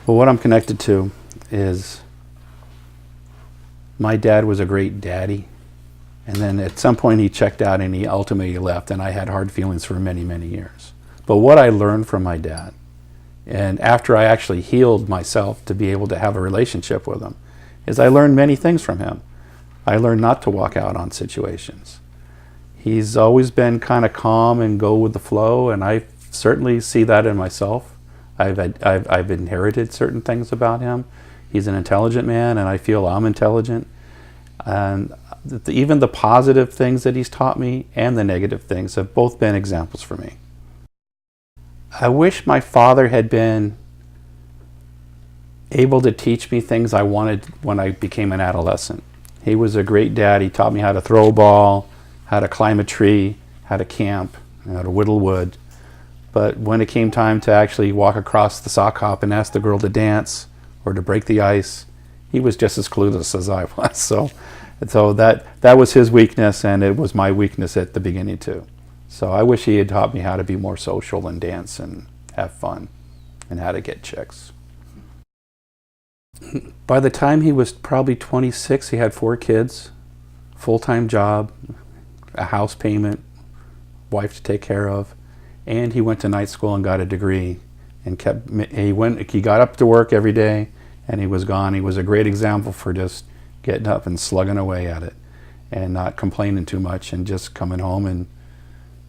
Well, what I'm connected to is my dad was a great daddy. And then at some point he checked out and he ultimately left, and I had hard feelings for many, many years. But what I learned from my dad, and after I actually healed myself to be able to have a relationship with him, is I learned many things from him. I learned not to walk out on situations. He's always been kind of calm and go with the flow, and I certainly see that in myself. I've inherited certain things about him. He's an intelligent man, and I feel I'm intelligent. And even the positive things that he's taught me and the negative things have both been examples for me. I wish my father had been able to teach me things I wanted when I became an adolescent. He was a great dad. He taught me how to throw a ball, how to climb a tree, how to camp, how to whittle wood. But when it came time to actually walk across the sock hop and ask the girl to dance or to break the ice, he was just as clueless as I was. So that was his weakness, and it was my weakness at the beginning too. So I wish he had taught me how to be more social and dance and have fun and how to get chicks. By the time he was probably 26, he had 4 kids, full-time job, a house payment, wife to take care of, and he went to night school and got a degree and he got up to work every day and he was gone. He was a great example for just getting up and slugging away at it and not complaining too much and just coming home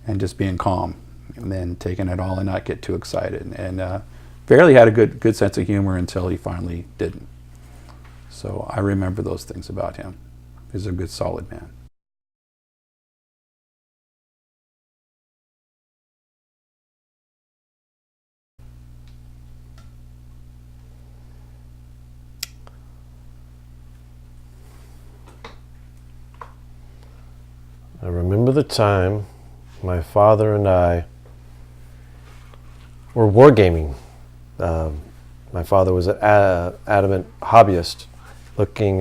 and just being calm and then taking it all and not get too excited. And barely had a good sense of humor until he finally didn't. So I remember those things about him. He's a good, solid man. I remember the time my father and I were wargaming. My father was an adamant hobbyist, looking.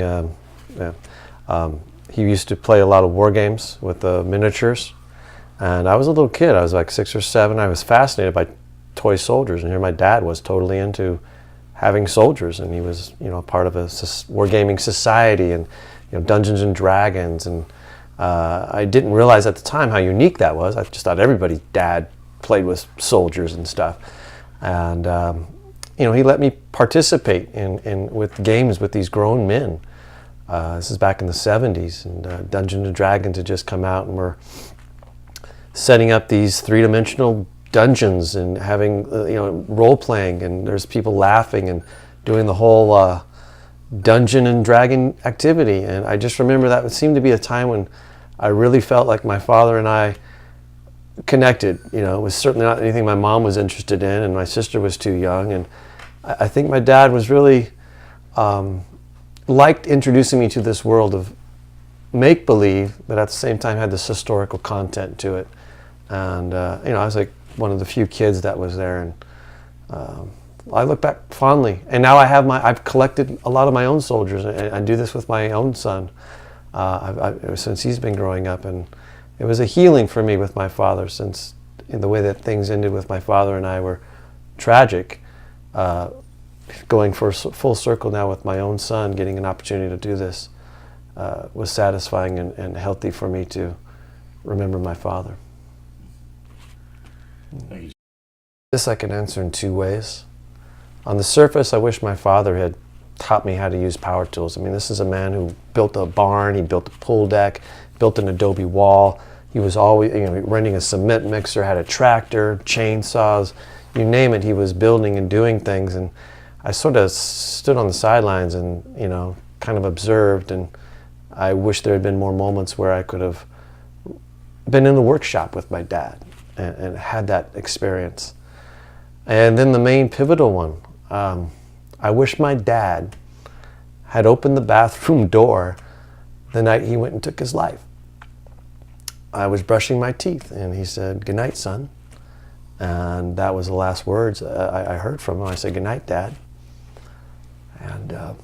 He used to play a lot of war games with miniatures, and I was a little kid. I was like 6 or 7. I was fascinated by toy soldiers, and here my dad was totally into having soldiers, and he was, part of a wargaming society and Dungeons and Dragons, and I didn't realize at the time how unique that was. I just thought everybody's dad played with soldiers and stuff. And he let me participate with games with these grown men. This is back in the 70s, and Dungeons and Dragons had just come out, and we're setting up these 3-dimensional dungeons and having role playing, and there's people laughing and doing the whole Dungeon and Dragon activity. And I just remember that seemed to be a time when I really felt like my father and I connected. It was certainly not anything my mom was interested in, and my sister was too young. And I think my dad was really liked introducing me to this world of make-believe, but at the same time had this historical content to it. And I was like one of the few kids that was there, and I look back fondly. And now I've collected a lot of my own soldiers, and I do this with my own son since he's been growing up. And it was a healing for me with my father, since in the way that things ended with my father and I were tragic. Going for full circle now with my own son, getting an opportunity to do this was satisfying and healthy for me to remember my father. This I can answer in 2 ways. On the surface, I wish my father had taught me how to use power tools. I mean, this is a man who built a barn, he built a pool deck, built an adobe wall. He was always renting a cement mixer, had a tractor, chainsaws, you name it, he was building and doing things. And I sort of stood on the sidelines and, kind of observed, and I wish there had been more moments where I could have been in the workshop with my dad and had that experience. And then the main pivotal one, I wish my dad had opened the bathroom door the night he went and took his life. I was brushing my teeth, and he said, "Good night, son." And that was the last words I heard from him. I said, "Good night, Dad." And I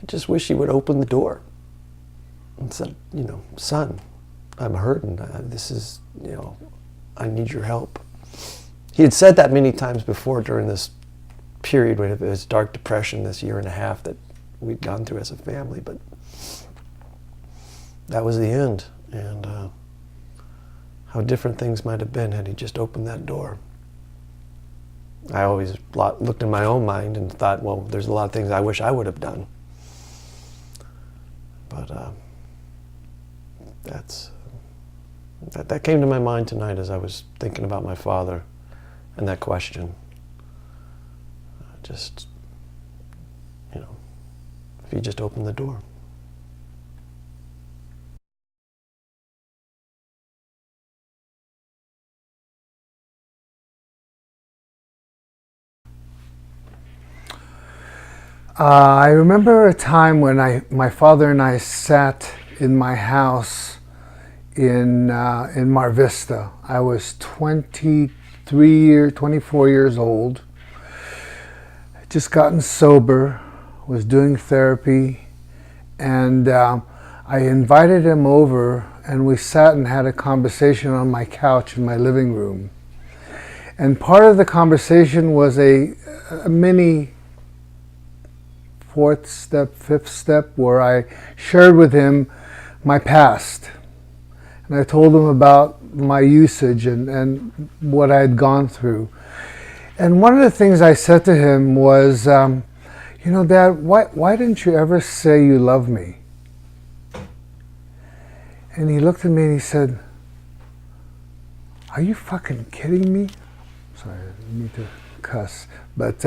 just wish he would open the door and said, "Son, I'm hurting. This is, I need your help." He had said that many times before during this period when it was dark depression, this year and a half that we'd gone through as a family, but that was the end. And how different things might have been had he just opened that door. I always looked in my own mind and thought, well, there's a lot of things I wish I would have done. But that came to my mind tonight as I was thinking about my father and that question. Just, you know, if he just opened the door. I remember a time when my father and I sat in my house in Mar Vista. I was 24 years old. I'd just gotten sober, was doing therapy, and I invited him over, and we sat and had a conversation on my couch in my living room. And part of the conversation was a mini fourth step, fifth step, where I shared with him my past. And I told him about my usage and what I had gone through. And one of the things I said to him was, you know, Dad, why didn't you ever say you love me? And he looked at me and he said, are you fucking kidding me? Sorry, I didn't mean to cuss. But,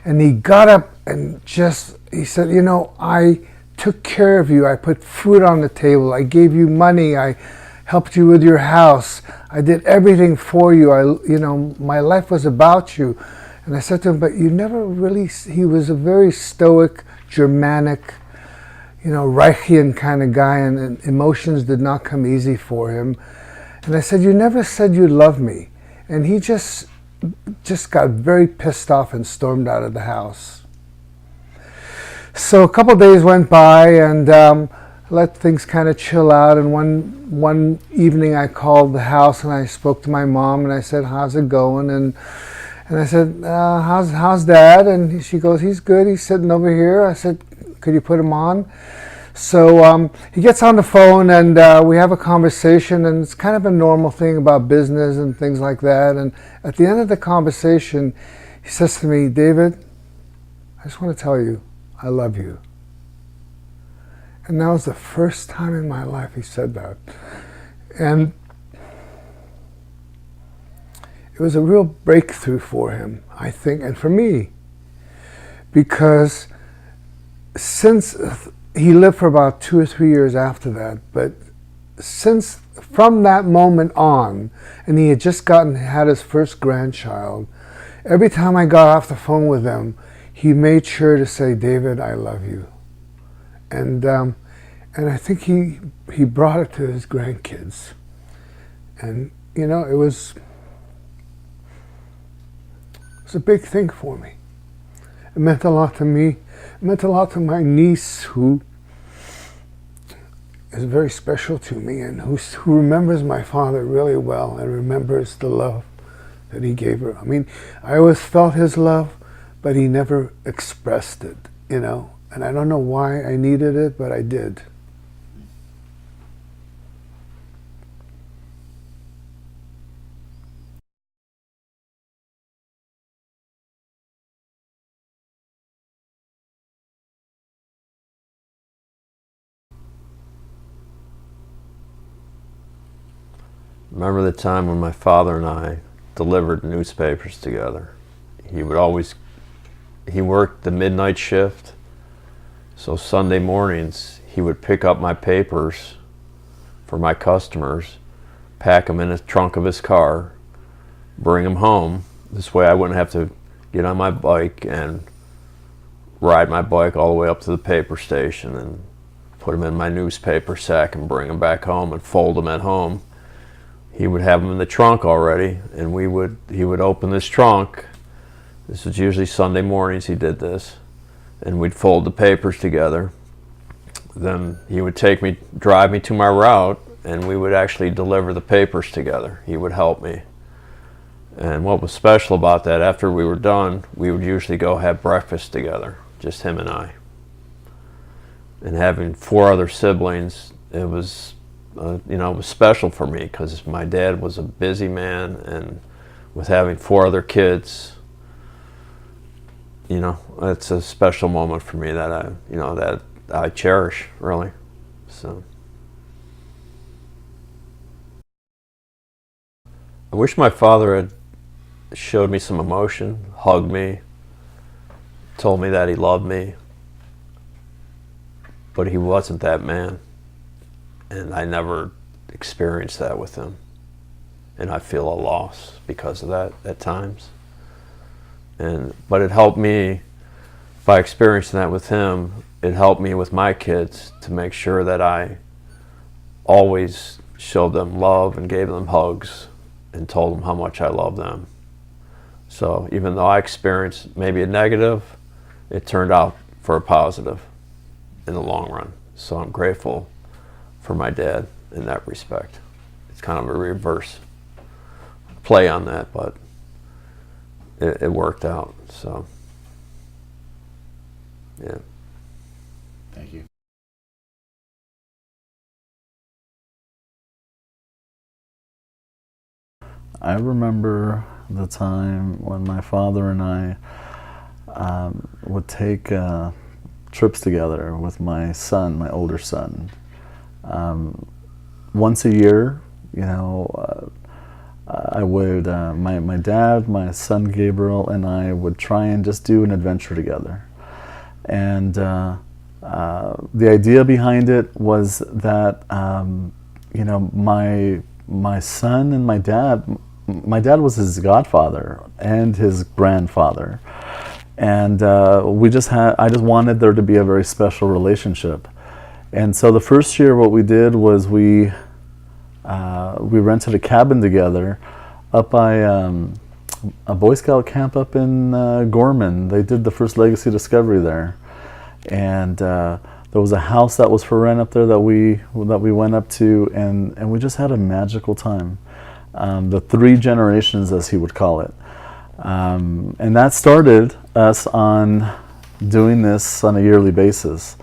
and he got up and he said, you know, I took care of you. I put food on the table. I gave you money. I helped you with your house. I did everything for you. You know, my life was about you. And I said to him, but you never really, he was a very stoic, Germanic, you know, Reichian kind of guy, and emotions did not come easy for him. And I said, you never said you loved me. And he just got very pissed off and stormed out of the house. So a couple days went by, and let things kind of chill out. And one evening I called the house and I spoke to my mom and I said, how's it going? And I said, how's Dad? And she goes, he's good. He's sitting over here. I said, could you put him on? So he gets on the phone and we have a conversation, and it's kind of a normal thing about business and things like that. And at the end of the conversation, he says to me, David, I just want to tell you, I love you. And that was the first time in my life he said that. And it was a real breakthrough for him, I think, and for me, because since he lived for about 2 or 3 years after that, but since from that moment on, and he had just had his first grandchild, every time I got off the phone with him, he made sure to say, David, I love you. And I think he brought it to his grandkids. And, you know, it was a big thing for me. It meant a lot to me. It meant a lot to my niece, who is very special to me, and who remembers my father really well and remembers the love that he gave her. I mean, I always felt his love, but he never expressed it, you know. And I don't know why I needed it, but I did. Remember the time when my father and I delivered newspapers together. He worked the midnight shift, so Sunday mornings he would pick up my papers for my customers, pack them in the trunk of his car, bring them home. This way I wouldn't have to get on my bike and ride my bike all the way up to the paper station and put them in my newspaper sack and bring them back home and fold them at home. He would have them in the trunk already, and he would open this trunk. This was usually Sunday mornings he did this, and we'd fold the papers together. Then he would drive me to my route, and we would actually deliver the papers together. He would help me. And what was special about that, after we were done, we would usually go have breakfast together, just him and I. And having 4 other siblings, it was, it was special for me because my dad was a busy man, and with having 4 other kids, it's a special moment for me that I cherish, really. So I wish my father had showed me some emotion, hugged me, told me that he loved me, but he wasn't that man, and I never experienced that with him, and I feel a loss because of that at times. But it helped me, by experiencing that with him, it helped me with my kids to make sure that I always showed them love and gave them hugs and told them how much I love them. So even though I experienced maybe a negative, it turned out for a positive in the long run. So I'm grateful for my dad in that respect. It's kind of a reverse play on that, but it worked out. So yeah. Thank you. I remember the time when my father and I would take trips together with my son, my older son. Once a year, I would, my dad, my son Gabriel, and I would try and just do an adventure together. And the idea behind it was that, my son and my dad was his godfather and his grandfather. And I just wanted there to be a very special relationship. And so the first year what we did was we rented a cabin together up by a Boy Scout camp up in Gorman. They did the first Legacy Discovery there. And there was a house that was for rent up there that we went up to, and we just had a magical time. The 3 generations, as he would call it. And that started us on doing this on a yearly basis.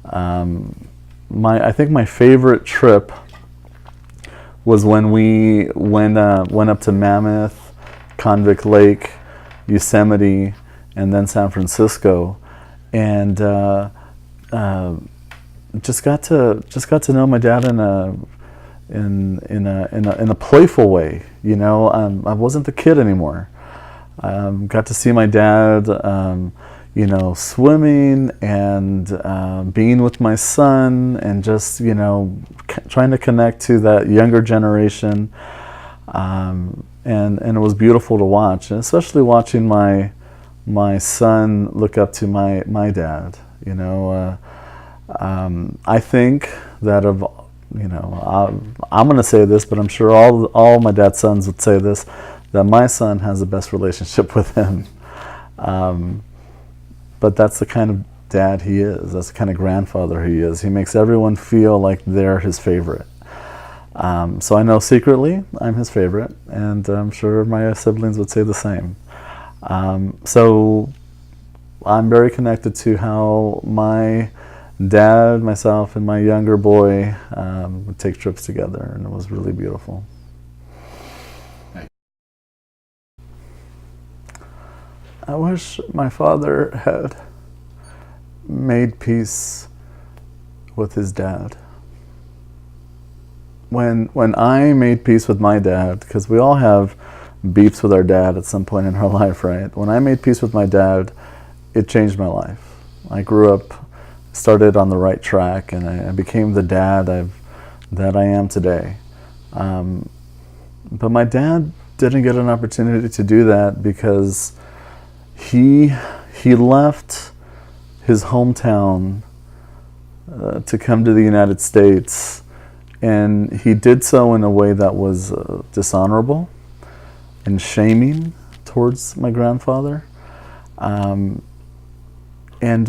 I think my favorite trip was when we went up to Mammoth, Convict Lake, Yosemite, and then San Francisco, and just got to know my dad in a playful way. I wasn't the kid anymore. Got to see my dad, swimming and being with my son, and just trying to connect to that younger generation, and it was beautiful to watch, and especially watching my son look up to my dad. I think that I'm going to say this, but I'm sure all my dad's sons would say this, that my son has the best relationship with him. But that's the kind of dad he is. That's the kind of grandfather he is. He makes everyone feel like they're his favorite. So I know secretly I'm his favorite, and I'm sure my siblings would say the same. So I'm very connected to how my dad, myself, and my younger boy would take trips together, and it was really beautiful. I wish my father had made peace with his dad. When I made peace with my dad, because we all have beefs with our dad at some point in our life, right? When I made peace with my dad, it changed my life. I grew up, started on the right track, and I became the dad that I am today. But my dad didn't get an opportunity to do that because he left his hometown to come to the United States, and he did so in a way that was dishonorable and shaming towards my grandfather. And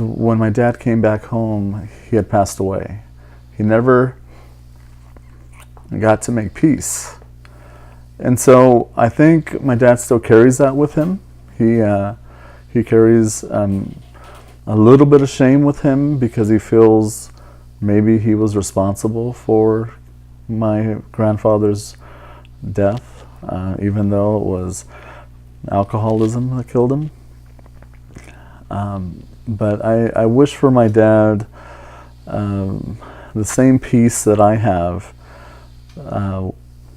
when my dad came back home, he had passed away. He never got to make peace. And so I think my dad still carries that with him. He carries a little bit of shame with him because he feels maybe he was responsible for my grandfather's death, even though it was alcoholism that killed him. But I wish for my dad the same peace that I have,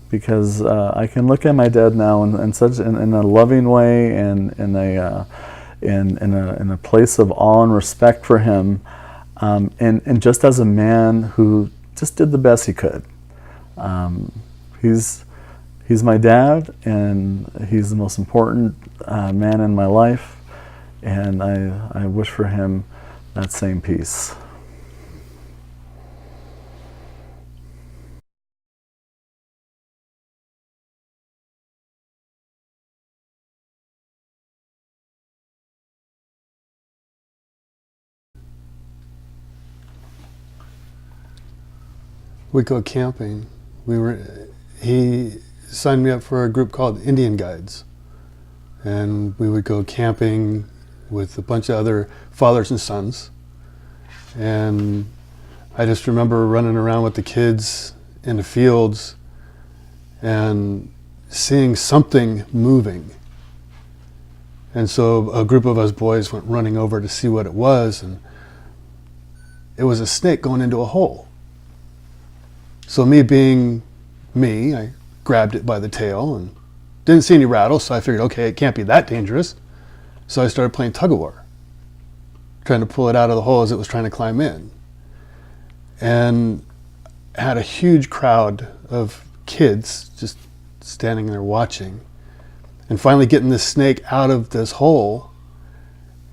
because I can look at my dad now in such in a loving way and in a place of awe and respect for him, and just as a man who just did the best he could. He's my dad, and he's the most important man in my life, and I wish for him that same peace. We go camping. He signed me up for a group called Indian Guides, and we would go camping with a bunch of other fathers and sons. And I just remember running around with the kids in the fields and seeing something moving. And so a group of us boys went running over to see what it was, and it was a snake going into a hole. So me being me, I grabbed it by the tail and didn't see any rattle, so I figured, okay, it can't be that dangerous. So I started playing tug of war, trying to pull it out of the hole as it was trying to climb in. And had a huge crowd of kids just standing there watching, and finally getting this snake out of this hole,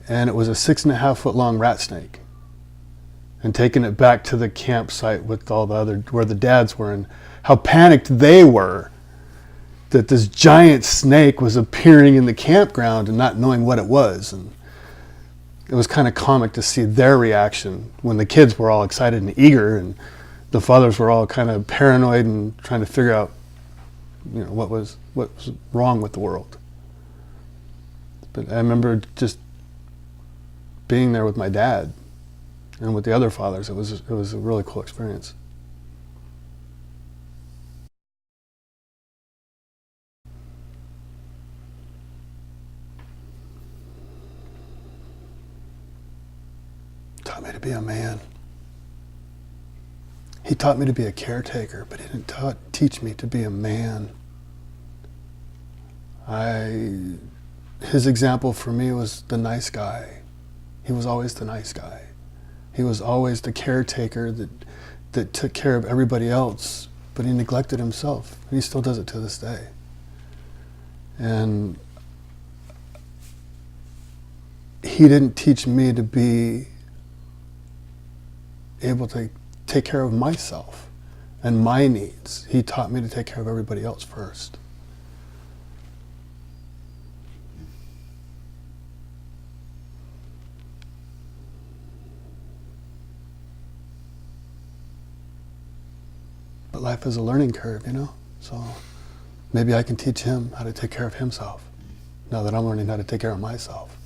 and it was a 6.5 foot long rat snake. And taking it back to the campsite with all the other, where the dads were, and how panicked they were that this giant snake was appearing in the campground and not knowing what it was. And it was kind of comic to see their reaction when the kids were all excited and eager, and the fathers were all kind of paranoid and trying to figure out, you know, what was wrong with the world. But I remember just being there with my dad and with the other fathers. It was a really cool experience. Taught me to be a man. He taught me to be a caretaker, but he didn't teach me to be a man. His example for me was the nice guy. He was always the nice guy. He was always the caretaker that took care of everybody else, but he neglected himself. He still does it to this day. And he didn't teach me to be able to take care of myself and my needs. He taught me to take care of everybody else first. But life is a learning curve, you know? So maybe I can teach him how to take care of himself now that I'm learning how to take care of myself.